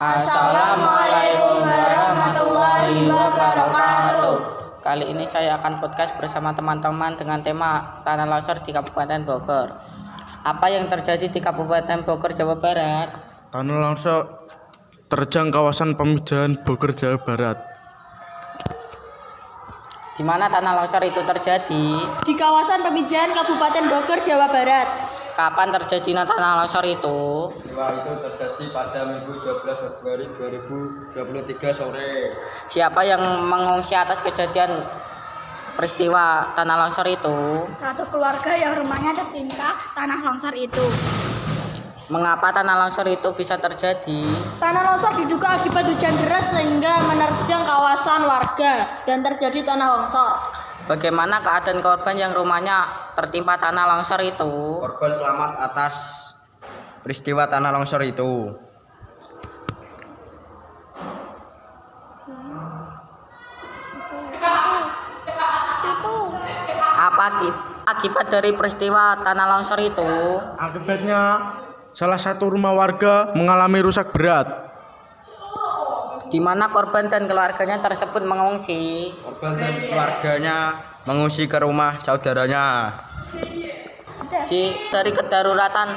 Assalamualaikum warahmatullahi wabarakatuh. Kali ini saya akan podcast bersama teman-teman dengan tema tanah longsor di Kabupaten Bogor. Apa yang terjadi di Kabupaten Bogor, Jawa Barat? Tanah longsor terjang kawasan Pemijahan Bogor, Jawa Barat. Di mana tanah longsor itu terjadi? Di kawasan Pemijahan Kabupaten Bogor, Jawa Barat. Kapan terjadinya tanah longsor itu? Peristiwa itu terjadi pada Minggu 12 Februari 2023 sore. Siapa yang mengungsi atas kejadian peristiwa tanah longsor itu? Satu keluarga yang rumahnya tertimpa tanah longsor itu. Mengapa tanah longsor itu bisa terjadi? Tanah longsor diduga akibat hujan deras sehingga menerjang kawasan warga dan terjadi tanah longsor. Bagaimana keadaan korban yang rumahnya tertimpa tanah longsor itu? Korban selamat atas peristiwa tanah longsor itu. Apa akibat dari peristiwa tanah longsor itu? Akibatnya salah satu rumah warga mengalami rusak berat. Di mana korban dan keluarganya tersebut mengungsi? Korban dan keluarganya mengungsi ke rumah saudaranya. Dari kedaruratan.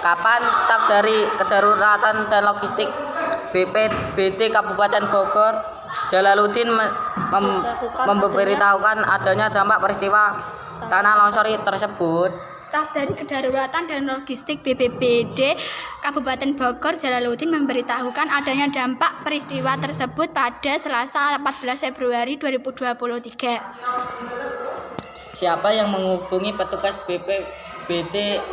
Kapan staf dari kedaruratan dan logistik BPBD Kabupaten Bogor Jalaluddin memberitahukan adanya dampak peristiwa tanah longsor tersebut? Staf dari kedaruratan dan logistik BPBD Kabupaten Bogor Jalaluddin memberitahukan adanya dampak peristiwa tersebut pada Selasa 14 Februari 2023. Siapa yang menghubungi petugas BPBD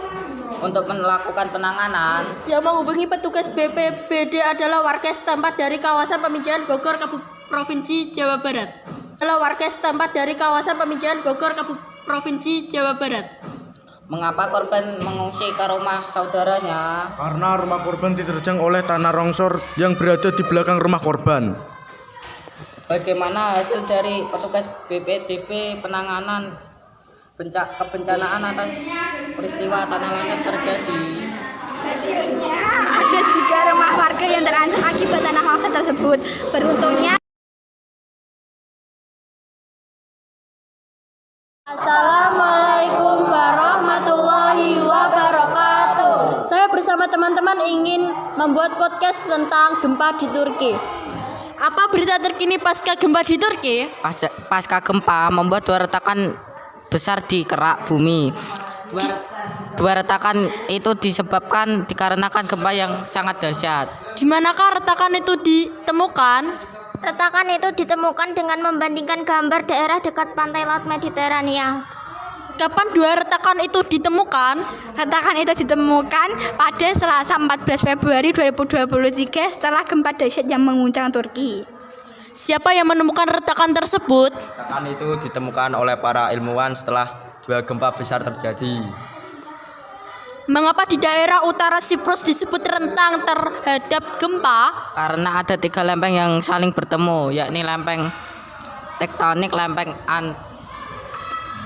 untuk melakukan penanganan? Yang menghubungi petugas BPBD adalah warga setempat dari kawasan Pemijahan Bogor, Provinsi Jawa Barat. Provinsi Jawa Barat. Mengapa korban mengungsi ke rumah saudaranya? Karena rumah korban diterjang oleh tanah longsor yang berada di belakang rumah korban. Bagaimana hasil dari petugas BPDB penanganan kebencanaan atas peristiwa tanah longsor terjadi? Hasilnya ada juga rumah warga yang terancam akibat tanah longsor tersebut. Beruntungnya Assalamualaikum warahmatullahi wabarakatuh. Saya bersama teman-teman ingin membuat podcast tentang gempa di Turki. Apa berita terkini pasca gempa di Turki? Pasca gempa membuat dua retakan besar di kerak bumi. Dua retakan itu disebabkan dikarenakan gempa yang sangat dahsyat. Di manakah retakan itu ditemukan? Retakan itu ditemukan dengan membandingkan gambar daerah dekat pantai Laut Mediterania. Kapan dua retakan itu ditemukan? retakan itu ditemukan pada Selasa 14 Februari 2023 setelah gempa dahsyat yang mengguncang Turki. Siapa yang menemukan retakan tersebut? Retakan itu ditemukan oleh para ilmuwan setelah dua gempa besar terjadi. Mengapa di daerah utara Siprus disebut rentang terhadap gempa? Karena ada tiga lempeng yang saling bertemu, yakni lempeng tektonik, lempeng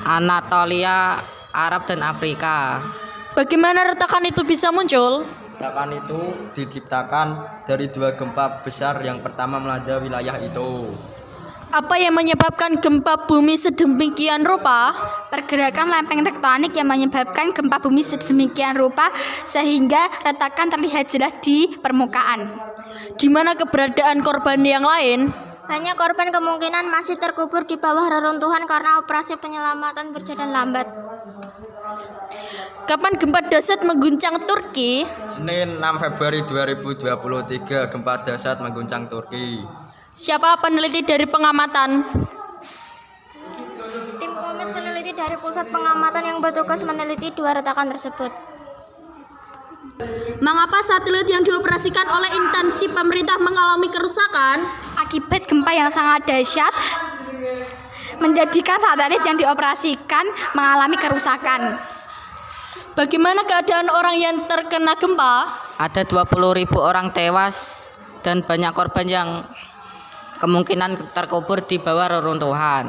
Anatolia, Arab, dan Afrika. Bagaimana retakan itu bisa muncul? Retakan itu diciptakan dari dua gempa besar yang pertama melanda wilayah itu. Apa yang menyebabkan gempa bumi sedemikian rupa? Pergerakan lempeng tektonik yang menyebabkan gempa bumi sedemikian rupa sehingga retakan terlihat jelas di permukaan. Di mana keberadaan korban yang lain? Banyak korban kemungkinan masih terkubur di bawah reruntuhan karena operasi penyelamatan berjalan lambat. Kapan gempa dahsyat mengguncang Turki? Senin 6 Februari 2023 gempa dahsyat mengguncang Turki. Siapa peneliti dari pengamatan? Tim komit peneliti dari pusat pengamatan yang bertugas meneliti dua retakan tersebut. Mengapa satelit yang dioperasikan oleh instansi pemerintah mengalami kerusakan? Akibat gempa yang sangat dahsyat menjadikan satelit yang dioperasikan mengalami kerusakan. Bagaimana keadaan orang yang terkena gempa? Ada 20.000 orang tewas dan banyak korban yang kemungkinan terkubur di bawah reruntuhan.